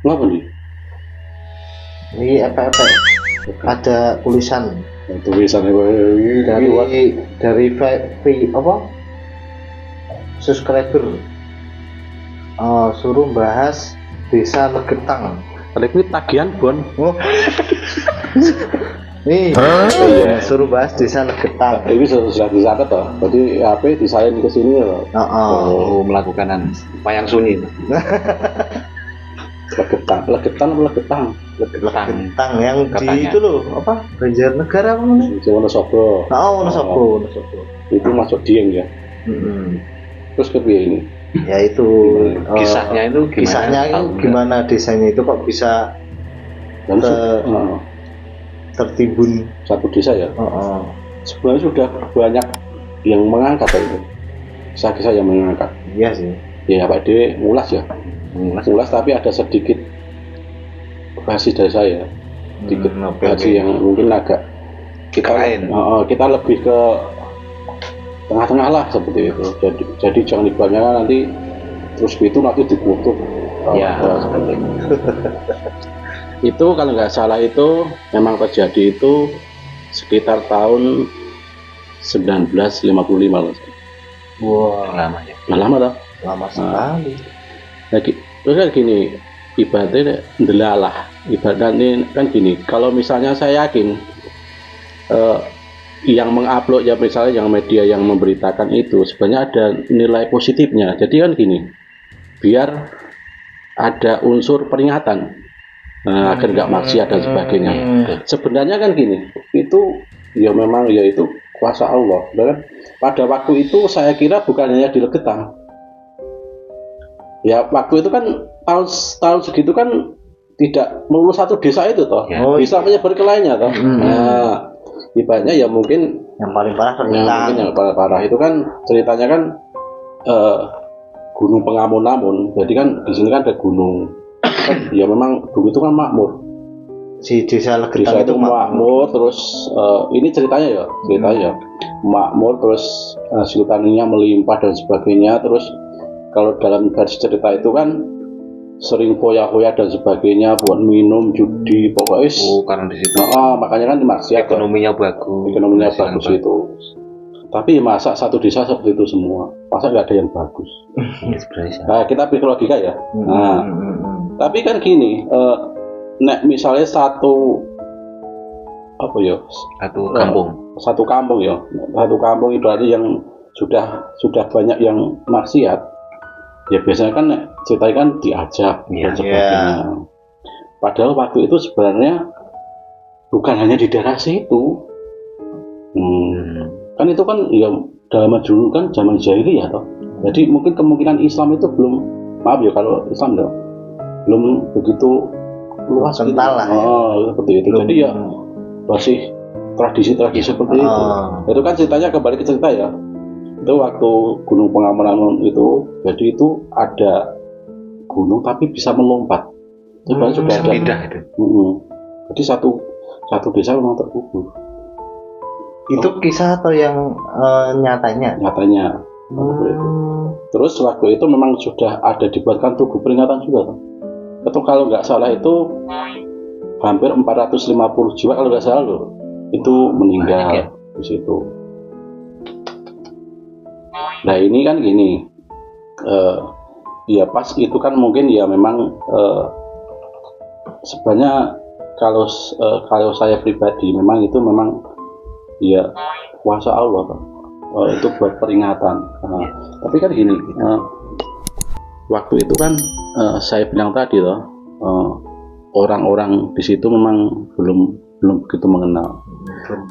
Ngapa nih? Ini apa-apa? Ada tulisan Tulisan dari apa? Subscriber. Suruh bahas Desa Legetang. Kalau itu tagihan bon. Oh. Nih, Iya. suruh bahas Desa Legetang. Ini sudah dicatat toh. Jadi HP disalin ke sini loh. Melakukan wayang sunyi. Legetan. Legetang yang Katanya. di itu loh, apa? Banjarnegara apa namanya? Wonosobo. Wonosobo. Itu masuk Dieng ya. Terus kepiye ini? Ya itu Kisahnya itu gimana? Kisahnya itu gimana desanya itu kok bisa tertimbun satu desa ya? Sebenarnya sudah banyak yang mengangkat itu. Kisah-kisah yang mengangkat. Iya sih. Ya Pak D ngulas ya. Ngulas tapi ada sedikit versi dari saya. Sedikit versi yang mungkin agak kita lain. Kita lebih ke tengah-tengah lah seperti itu. Jadi jangan dibanyak nanti terus itu nanti dikutuk. Ya, seperti itu. Itu kalau nggak salah itu memang terjadi itu sekitar tahun 1955 loh. Wah, Lama ya. Lama toh? lama sekali. Lagi terus kan gini, ibaratnya delalah. Ibaratnya kan gini, kalau misalnya saya yakin yang mengupload ya misalnya yang media yang memberitakan itu sebenarnya ada nilai positifnya. Jadi kan gini, biar ada unsur peringatan agar nggak maksiat dan sebagainya. Sebenarnya kan gini, itu ya memang ya itu kuasa Allah. Dan pada waktu itu saya kira bukan hanya di Legetang. Ya waktu itu kan tahun segitu kan tidak melulu satu desa itu toh, bisa menyebar ke lainnya toh. Nah, ibaratnya ya mungkin yang paling parah yang paling parah itu kan ceritanya kan Gunung Pengamun-amun. Jadi kan di sini kan ada gunung. Ya memang dulu itu kan makmur. Si desa Legetang itu makmur terus ini ceritanya makmur terus sultaninya melimpah dan sebagainya. Terus kalau dalam garis cerita itu kan sering foya-foya dan sebagainya buat minum judi pokoknya. Karena di situ. Makanya kan maksiat. Ekonominya bagus. Itu. Tapi masa satu desa seperti itu semua, masa nggak ada yang bagus? Nah, kita pikir logika ya. Tapi kan gini, nek misalnya satu kampung itu ada yang sudah banyak yang maksiat, ya biasanya kan ceritanya kan diajak dan sebagainya. Padahal waktu itu sebenarnya bukan hanya di daerah situ. Kan itu kan ya dalam dulu kan zaman jahiliyah toh. Jadi mungkin kemungkinan Islam itu belum, maaf ya kalau Islam dong, belum begitu luas kental lah ya. Seperti itu. Jadi ya masih tradisi-tradisi seperti itu. Itu kan ceritanya kembali ke cerita ya. Itu waktu Gunung Pengamun itu, jadi itu ada gunung tapi bisa melompat. Itu sudah ada. Jadi satu desa memang terkubur. Itu kisah atau yang nyatanya? Nyatanya. Terus waktu itu memang sudah ada dibuatkan tugu peringatan juga. Itu kalau nggak salah itu hampir 450 jiwa kalau nggak salah loh. Itu meninggal di situ. Nah ini kan gini, ya pas itu kan mungkin ya memang sebenarnya kalau saya pribadi memang itu memang ya kuasa Allah itu buat peringatan. Tapi kan gini, waktu itu kan saya bilang tadi loh, orang-orang di situ memang belum begitu mengenal.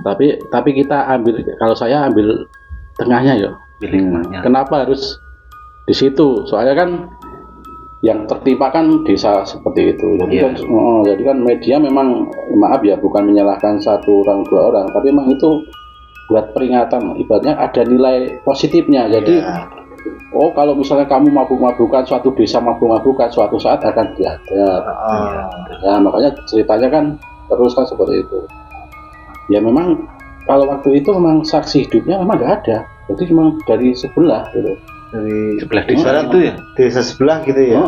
Tapi kita ambil, kalau saya ambil tengahnya ya. Kenapa harus di situ? Soalnya kan yang tertimpa kan desa seperti itu. Jadi kan media memang, maaf ya, bukan menyalahkan satu orang dua orang, tapi memang itu buat peringatan. Ibaratnya ada nilai positifnya. Jadi kalau misalnya kamu mabuk-mabukan, suatu desa mabuk-mabukan, suatu saat akan diadab. Nah makanya ceritanya kan terus kan seperti itu. Ya memang kalau waktu itu memang saksi hidupnya memang nggak ada. Jadi memang dari sebelah gitu. Dari sebelah desa itu ya, desa sebelah gitu ya.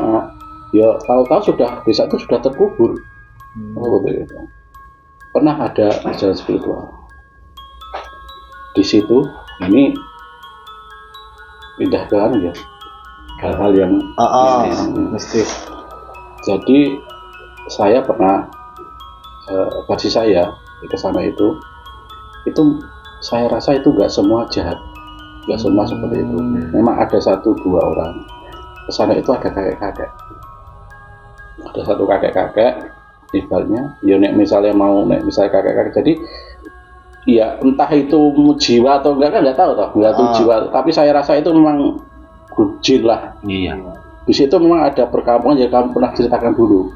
ya tahu-tahu desa itu sudah terkubur. Seperti itu. Pernah ada jalan spiritual di situ. Ini pindah ke ya hal-hal yang mistis. Jadi saya pernah versi saya ke sana itu saya rasa itu nggak semua jahat, nggak semua seperti itu. Memang ada 1-2 orang ke sana itu ada kakek-kakek, ada satu kakek-kakek ibaratnya ya misalnya kakek-kakek, jadi ya entah itu jiwa atau enggak kan nggak tahu jiwa, tapi saya rasa itu memang jin lah. Iya. Di situ memang ada perkampungan yang kamu pernah ceritakan dulu.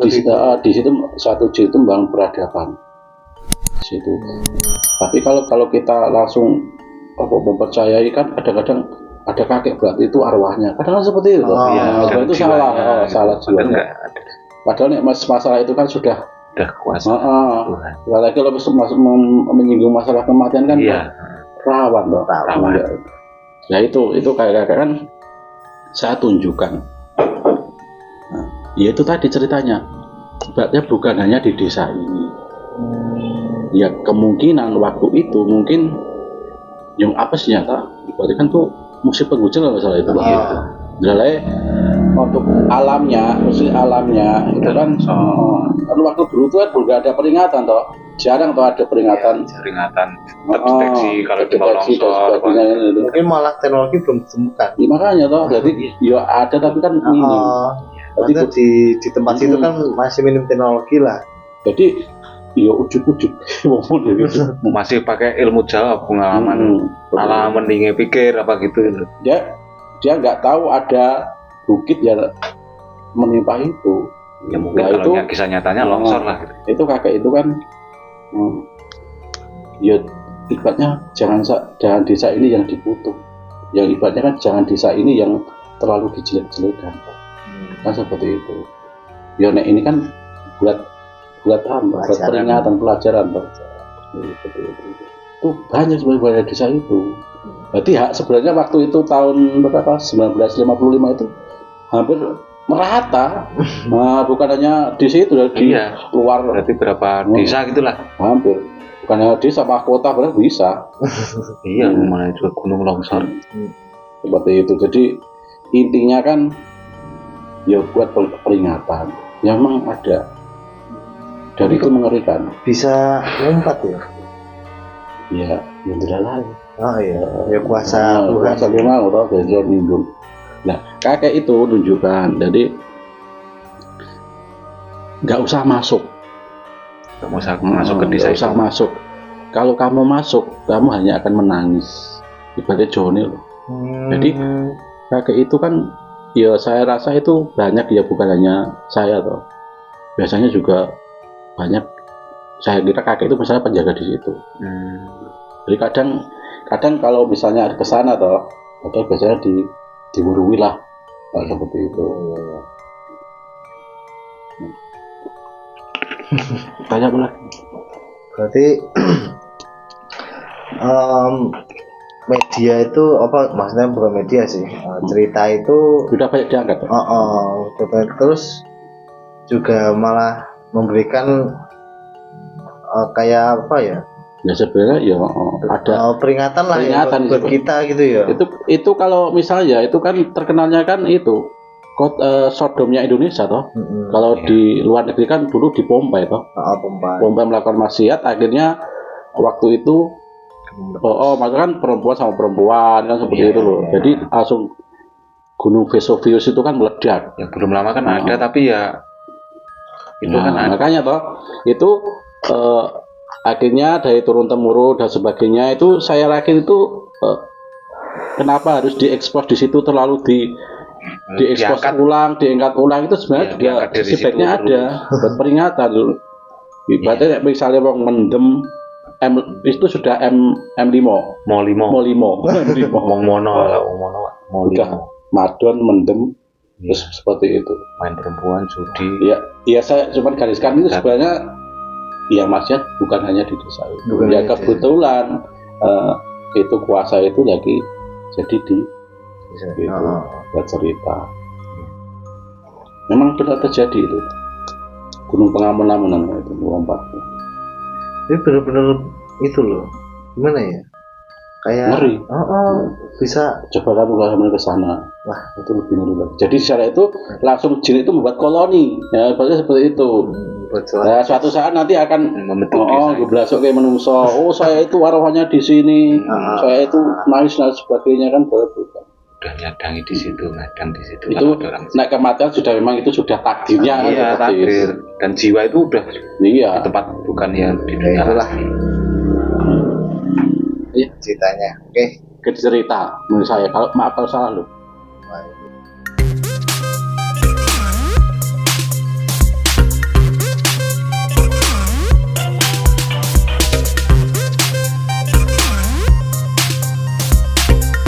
Di situ suatu jin itu membangun peradaban. Di situ. Tapi kalau kita langsung mempercayai kan kadang-kadang ada kakek berarti itu arwahnya. Kadang-kadang seperti itu. Itu salah. Salah juga. Padahal masalah itu kan sudah kuasa. Apalagi kalau menyinggung masalah kematian kan rawan loh. Rawan. Ya itu kayak kan saya tunjukkan. Nah, ya itu tadi ceritanya. Berarti bukan hanya di desa ini. Ya kemungkinan waktu itu mungkin yang apa sih nyata? Berarti kan tuh musim penghujan kalau salah itu. Jadi untuk alamnya itu kan waktu dulu itu kan belum ada peringatan toh. Jarang tuh ada peringatan terdeteksi kalau itu longsor. Mungkin malah teknologi belum ditemukan. Ya, makanya toh, jadi ya ada tapi kan minim. Jadi di tempat situ kan masih minim teknologi lah. Jadi ya ujuk-ujuk masih pakai ilmu Jawa, pengalaman ingin pikir apa gitu. Dia nggak tahu ada bukit yang menimpa itu. Ya mungkin kalau itu yang kisah nyatanya longsor lah gitu. Itu kakek itu kan ya ibaratnya jangan desa ini yang dikutuk, yang ibaratnya kan jangan desa ini yang terlalu dijelek-jelekan, kan seperti itu. Ya ini kan buat peringatan pelajaran toh. Itu banyak sebenarnya desa itu. Berarti sebenarnya waktu itu tahun berapa 1955 itu hampir merata. Bukan hanya di situ, di luar. Berarti berapa desa gitulah? Hampir. Bukan hanya desa, kota berarti bisa. Iya, mana juga gunung longsor. Seperti itu. Jadi intinya kan ya buat peringatan. Yang memang ada. Dan itu mengerikan. Bisa lompat ya? Ya, yang tidak lain. Oh iya, ya kuasa Tuhan. Kuasa memang atau dari minggu. Nah, kakek itu tunjukkan, jadi nggak usah masuk ke desa, nggak usah masuk. Kalau kamu masuk, kamu hanya akan menangis. Ibaratnya Joni loh. Jadi kakek itu kan, ya saya rasa itu banyak ya, bukan hanya saya toh. Biasanya juga banyak. Saya kira kakek itu misalnya penjaga di situ. Jadi kadang kalau misalnya ada kesana toh, atau biasanya diurui lah, seperti itu. Tanya apa lagi? Berarti media itu apa? Maksudnya bukan media sih, cerita itu sudah banyak diangkat. Terus juga malah memberikan kayak apa ya? Ya sebenarnya ya ada peringatan lah ya buat kita gitu ya. Itu kalau misalnya itu kan terkenalnya kan itu Sodomnya Indonesia toh. Kalau di luar negeri kan dulu di Pompei toh. Pompei melakukan maksiat, akhirnya waktu itu maka kan perempuan sama perempuan kan seperti itu loh. Jadi langsung Gunung Vesuvius itu kan meledak. Ya belum lama kan ada, tapi ya itu kan ada. Makanya toh itu akhirnya dari turun temurun dan sebagainya itu saya yakin itu kenapa harus diekspos di situ terlalu diekspos ulang, diangkat ulang itu sebenarnya juga efeknya ada buat peringatan. Ibaratnya misalnya mau mendem itu sudah M5 mau 5 udah madon mendem terus seperti itu, main perempuan, judi. Ya saya cuma gariskan itu sebenarnya ya maksudnya bukan hanya di desa itu. Ya kebetulan itu kuasa itu lagi jadi di buat cerita. Memang benar terjadi itu. Gunung pengamun-amunan itu lompat. Ini benar-benar itu loh. Gimana ya? Kayak Ngeri. Bisa. Coba kamu ke sana. Wah, itu lebih ngeri lagi. Jadi secara itu langsung jin itu membuat koloni. Ya, berarti seperti itu. Nah, suatu saat nanti akan membentuk gue belasuk kayak menungso. Oh, saya itu warohnya di sini. Saya itu nangis dan sebagainya kan baru. Udah nyadangi di situ, ngadang di situ. Itu naik kematian sudah memang itu sudah takdirnya. Iya, takdir. Dan jiwa itu udah di tempat bukan yang di dunia lah. Iya ceritanya. Oke. Cerita menurut saya. Kalau maaf kalau salah loh.